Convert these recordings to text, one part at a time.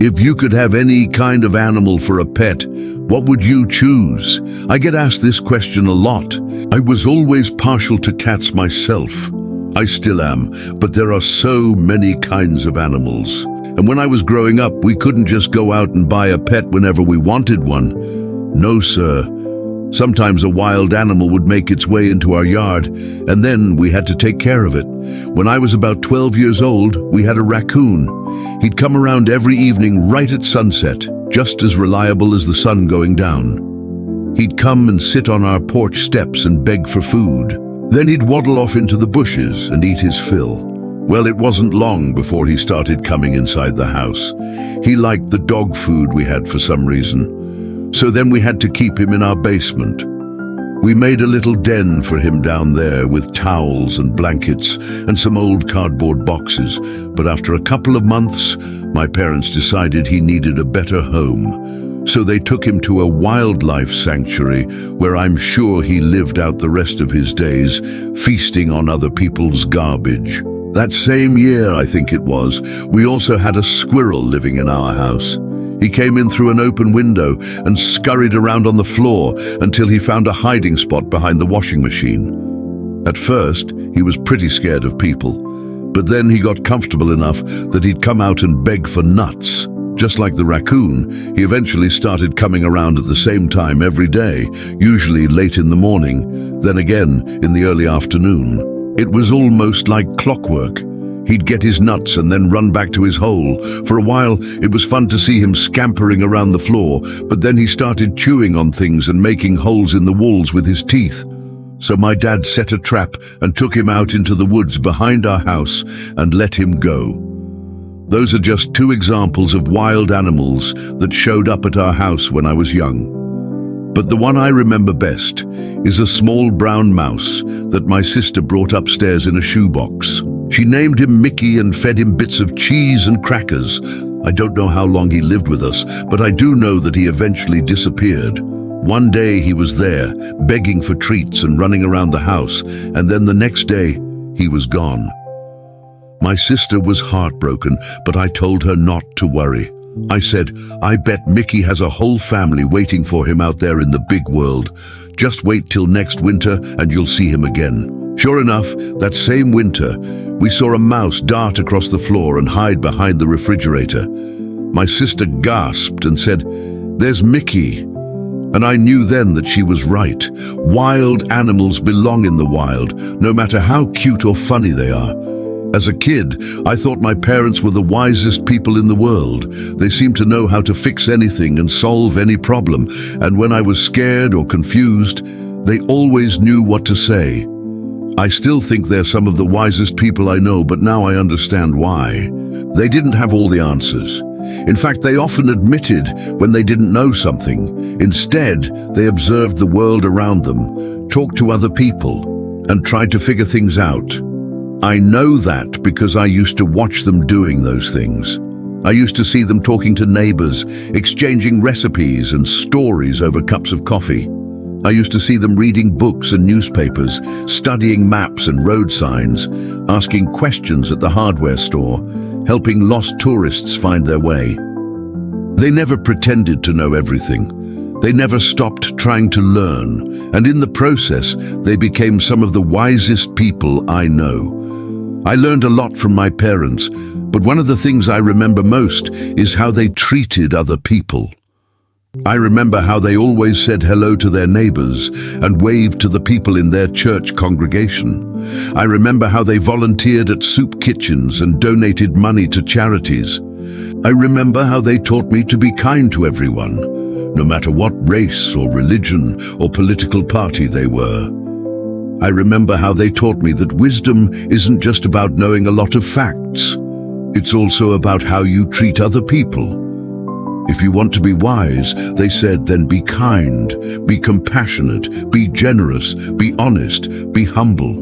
If you could have any kind of animal for a pet, what would you choose? I get asked this question a lot. I was always partial to cats myself. I still am, but there are so many kinds of animals. And when I was growing up, we couldn't just go out and buy a pet whenever we wanted one. No, sir. Sometimes a wild animal would make its way into our yard, and then we had to take care of it. When I was about 12 years old, we had a raccoon. He'd come around every evening right at sunset, just as reliable as the sun going down. He'd come and sit on our porch steps and beg for food. Then he'd waddle off into the bushes and eat his fill. Well, it wasn't long before he started coming inside the house. He liked the dog food we had for some reason. So then we had to keep him in our basement. We made a little den for him down there with towels and blankets and some old cardboard boxes. But after a couple of months, my parents decided he needed a better home. So they took him to a wildlife sanctuary where I'm sure he lived out the rest of his days, feasting on other people's garbage. That same year, I think it was, we also had a squirrel living in our house. He came in through an open window and scurried around on the floor until he found a hiding spot behind the washing machine. At first, he was pretty scared of people, but then he got comfortable enough that he'd come out and beg for nuts. Just like the raccoon, he eventually started coming around at the same time every day, usually late in the morning, then again in the early afternoon. It was almost like clockwork. He'd get his nuts and then run back to his hole. For a while, it was fun to see him scampering around the floor, but then he started chewing on things and making holes in the walls with his teeth. So my dad set a trap and took him out into the woods behind our house and let him go. Those are just two examples of wild animals that showed up at our house when I was young. But the one I remember best is a small brown mouse that my sister brought upstairs in a shoebox. She named him Mickey and fed him bits of cheese and crackers. I don't know how long he lived with us, but I do know that he eventually disappeared. One day he was there, begging for treats and running around the house, and then the next day he was gone. My sister was heartbroken, but I told her not to worry. I said, I bet Mickey has a whole family waiting for him out there in the big world. Just wait till next winter and you'll see him again. Sure enough, that same winter, we saw a mouse dart across the floor and hide behind the refrigerator. My sister gasped and said, "There's Mickey." And I knew then that she was right. Wild animals belong in the wild, no matter how cute or funny they are. As a kid, I thought my parents were the wisest people in the world. They seemed to know how to fix anything and solve any problem, and when I was scared or confused, they always knew what to say. I still think they're some of the wisest people I know, but now I understand why. They didn't have all the answers. In fact, they often admitted when they didn't know something. Instead, they observed the world around them, talked to other people, and tried to figure things out. I know that because I used to watch them doing those things. I used to see them talking to neighbors, exchanging recipes and stories over cups of coffee. I used to see them reading books and newspapers, studying maps and road signs, asking questions at the hardware store, helping lost tourists find their way. They never pretended to know everything. They never stopped trying to learn, and in the process, they became some of the wisest people I know. I learned a lot from my parents, but one of the things I remember most is how they treated other people. I remember how they always said hello to their neighbors and waved to the people in their church congregation. I remember how they volunteered at soup kitchens and donated money to charities. I remember how they taught me to be kind to everyone, no matter what race or religion or political party they were. I remember how they taught me that wisdom isn't just about knowing a lot of facts. It's also about how you treat other people. If you want to be wise, they said, then be kind, be compassionate, be generous, be honest, be humble.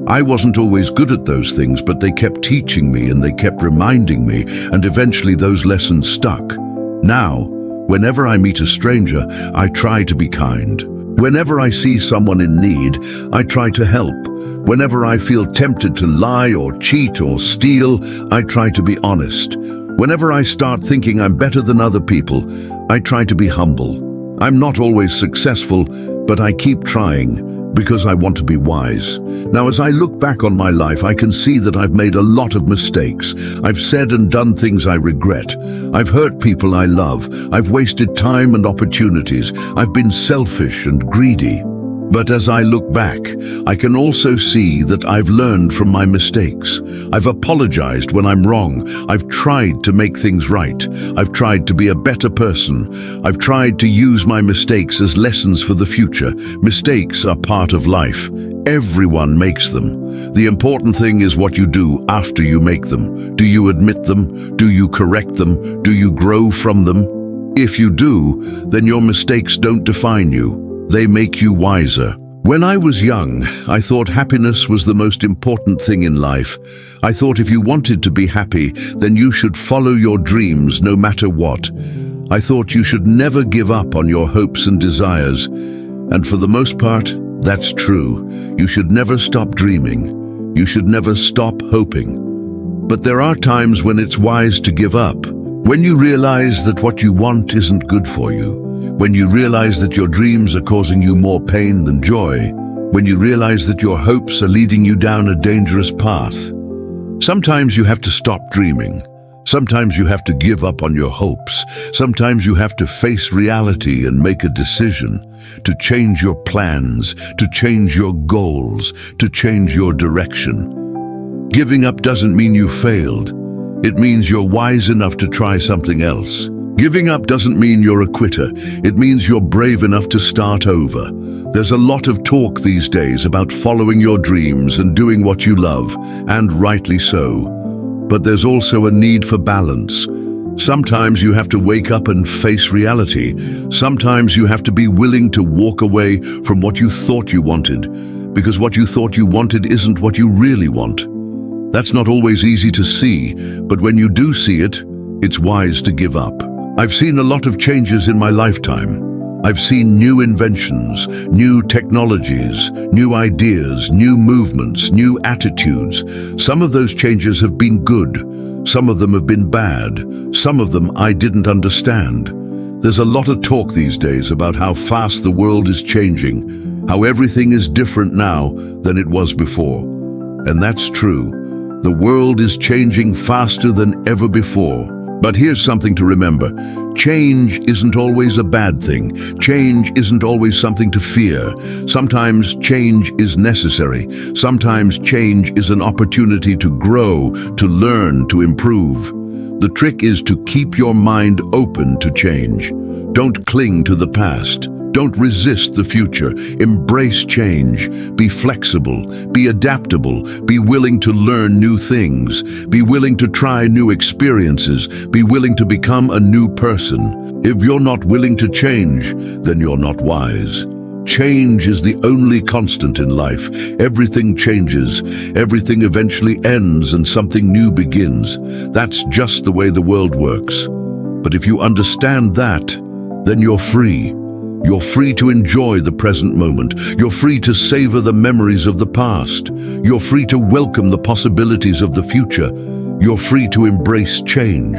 I wasn't always good at those things, but they kept teaching me and they kept reminding me, and eventually those lessons stuck. Now, whenever I meet a stranger, I try to be kind. Whenever I see someone in need, I try to help. Whenever I feel tempted to lie or cheat or steal, I try to be honest. Whenever I start thinking I'm better than other people, I try to be humble. I'm not always successful, but I keep trying because I want to be wise. Now, as I look back on my life, I can see that I've made a lot of mistakes. I've said and done things I regret. I've hurt people I love. I've wasted time and opportunities. I've been selfish and greedy. But as I look back, I can also see that I've learned from my mistakes. I've apologized when I'm wrong. I've tried to make things right. I've tried to be a better person. I've tried to use my mistakes as lessons for the future. Mistakes are part of life. Everyone makes them. The important thing is what you do after you make them. Do you admit them? Do you correct them? Do you grow from them? If you do, then your mistakes don't define you. They make you wiser. When I was young, I thought happiness was the most important thing in life. I thought if you wanted to be happy, then you should follow your dreams no matter what. I thought you should never give up on your hopes and desires. And for the most part, that's true. You should never stop dreaming. You should never stop hoping. But there are times when it's wise to give up. When you realize that what you want isn't good for you. When you realize that your dreams are causing you more pain than joy. When you realize that your hopes are leading you down a dangerous path. Sometimes you have to stop dreaming. Sometimes you have to give up on your hopes. Sometimes you have to face reality and make a decision to change your plans, to change your goals, to change your direction. Giving up doesn't mean you failed. It means you're wise enough to try something else. Giving up doesn't mean you're a quitter. It means you're brave enough to start over. There's a lot of talk these days about following your dreams and doing what you love, and rightly so. But there's also a need for balance. Sometimes you have to wake up and face reality. Sometimes you have to be willing to walk away from what you thought you wanted, because what you thought you wanted isn't what you really want. That's not always easy to see, but when you do see it, it's wise to give up. I've seen a lot of changes in my lifetime. I've seen new inventions, new technologies, new ideas, new movements, new attitudes. Some of those changes have been good. Some of them have been bad. Some of them I didn't understand. There's a lot of talk these days about how fast the world is changing, how everything is different now than it was before. And that's true. The world is changing faster than ever before. But here's something to remember. Change isn't always a bad thing. Change isn't always something to fear. Sometimes change is necessary. Sometimes change is an opportunity to grow, to learn, to improve. The trick is to keep your mind open to change. Don't cling to the past. Don't resist the future. Embrace change. Be flexible. Be adaptable. Be willing to learn new things. Be willing to try new experiences. Be willing to become a new person. If you're not willing to change, then you're not wise. Change is the only constant in life. Everything changes. Everything eventually ends and something new begins. That's just the way the world works. But if you understand that, then you're free. You're free to enjoy the present moment. You're free to savor the memories of the past. You're free to welcome the possibilities of the future. You're free to embrace change.